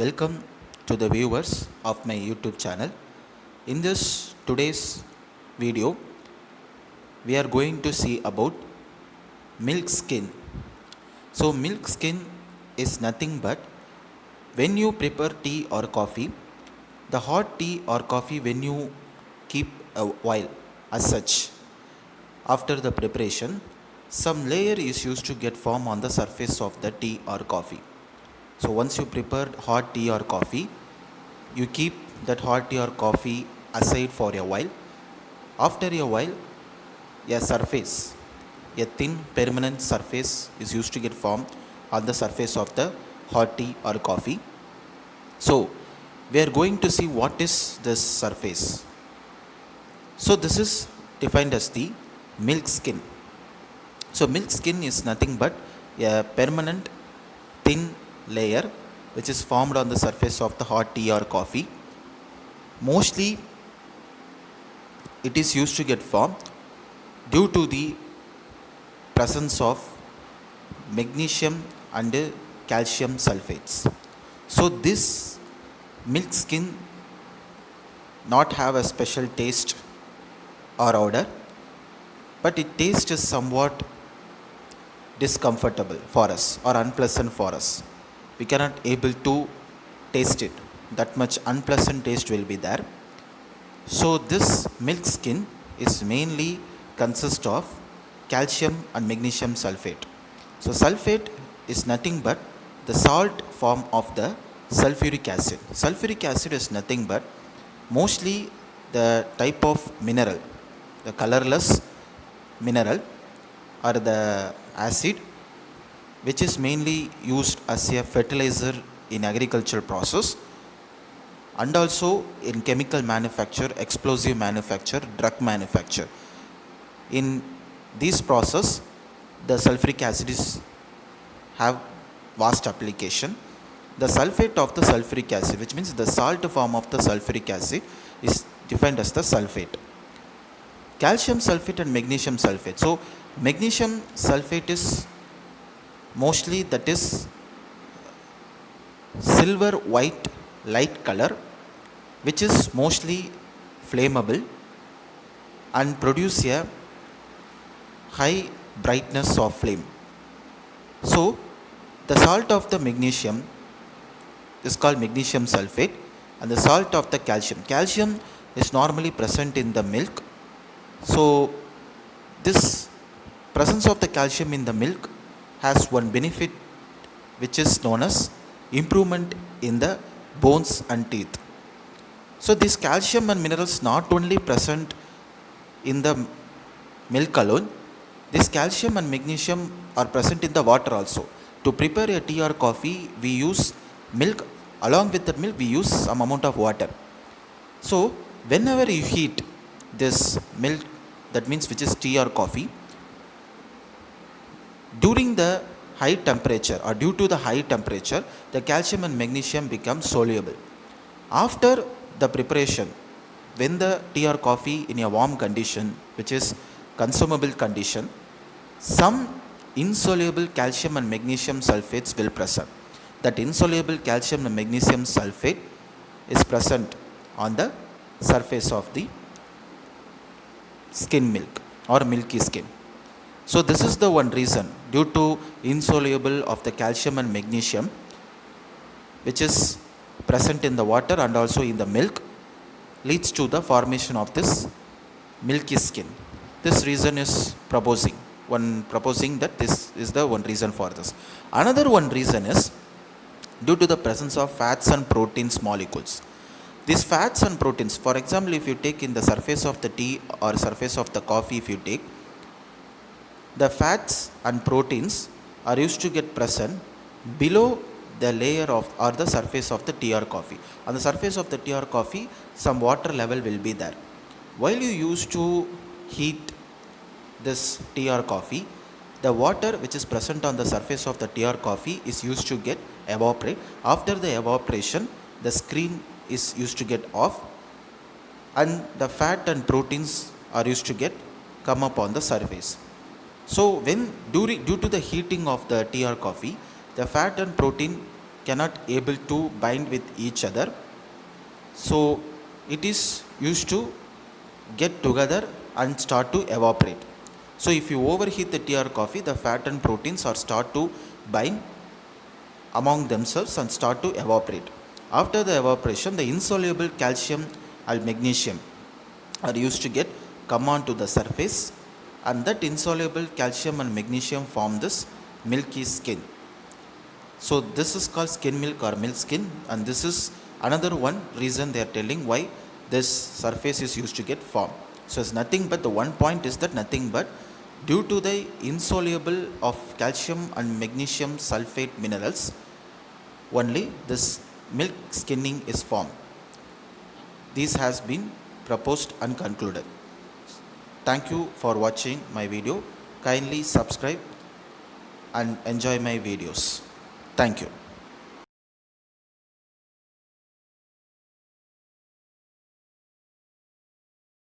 welcome to the viewers of my YouTube channel. In this today's video, we are going to see about milk skin. So milk skin is nothing but when you prepare tea or coffee, the hot tea or coffee when you keep a while as such, after the preparation, some layer is used to get form on the surface of the tea or coffee. So once you prepared hot tea or coffee, you keep that hot tea or coffee aside for a while. After a while, a surface, a thin permanent surface is used to get formed on the surface of the hot tea or coffee. So we are going to see what is this surface. So this is defined as the milk skin. So milk skin is nothing but a permanent thin layer which is formed on the surface of the hot tea or coffee. Mostly it is used to get formed due to the presence of magnesium and calcium sulfates. So this milk skin not have a special taste or odor, but it taste is somewhat discomfortable for us or unpleasant for us. We cannot able to taste it. That much unpleasant taste will be there. So this milk skin is mainly consist of calcium and magnesium sulfate. So sulfate is nothing but the salt form of the sulfuric acid. Sulfuric acid is nothing but mostly the type of mineral, the colorless mineral or the acid which is mainly used as a fertilizer in agricultural process and also in chemical manufacture, explosive manufacture, drug manufacture. In this process, the sulfuric acid is have vast application. The sulfate of the sulfuric acid, which means the salt form of the sulfuric acid, is defined as the sulfate. Calcium sulfate and magnesium sulfate. So magnesium sulfate is mostly that is silver white light color, which is mostly flammable and produce a high brightness of flame. So the salt of the magnesium is called magnesium sulfate and the salt of the calcium. Calcium is normally present in the milk. So this presence of the calcium in the milk has one benefit which is known as improvement in the bones and teeth. So this calcium and minerals not only present in the milk alone, this calcium and magnesium are present in the water also. To prepare a tea or coffee, we use milk. Along with the milk, we use some amount of water. So whenever you heat this milk, that means which is tea or coffee, during the high temperature or due to the high temperature, the calcium and magnesium become soluble. After the preparation, when the tea or coffee in a warm condition, which is consumable condition, some insoluble calcium and magnesium sulfates will present. That insoluble calcium and magnesium sulfate is present on the surface of the skin milk or milky skin. So this is the one reason, due to insoluble of the calcium and magnesium which is present in the water and also in the milk, leads to the formation of this milky skin. This reason is proposing that this is the one reason for this. Another one reason is due to the presence of fats and proteins molecules. These fats and proteins, for example, if you take in the surface of the tea or surface of the coffee, if you take, the fats and proteins are used to get present below the layer of or the surface of the tea or coffee. On the surface of the tea or coffee, some water level will be there. While you used to heat this tea or coffee, the water which is present on the surface of the tea or coffee is used to get evaporate. After the evaporation, the screen is used to get off and the fat and proteins are used to get come up on the surface. So when due to the heating of the tea or coffee, the fat and protein cannot able to bind with each other. So it is used to get together and start to evaporate. So if you overheat the tea or coffee, the fat and proteins are start to bind among themselves and start to evaporate. After the evaporation, the insoluble calcium and magnesium are used to get come onto the surface, and that insoluble calcium and magnesium form this milky skin. So this is called skin milk or milk skin, and this is another one reason they are telling why this surface is used to get formed. So it's nothing but the one point is that nothing but due to the insoluble of calcium and magnesium sulfate minerals, only this milk skinning is formed. This has been proposed and concluded. Thank you for watching my video. Kindly subscribe and enjoy my videos. Thank you.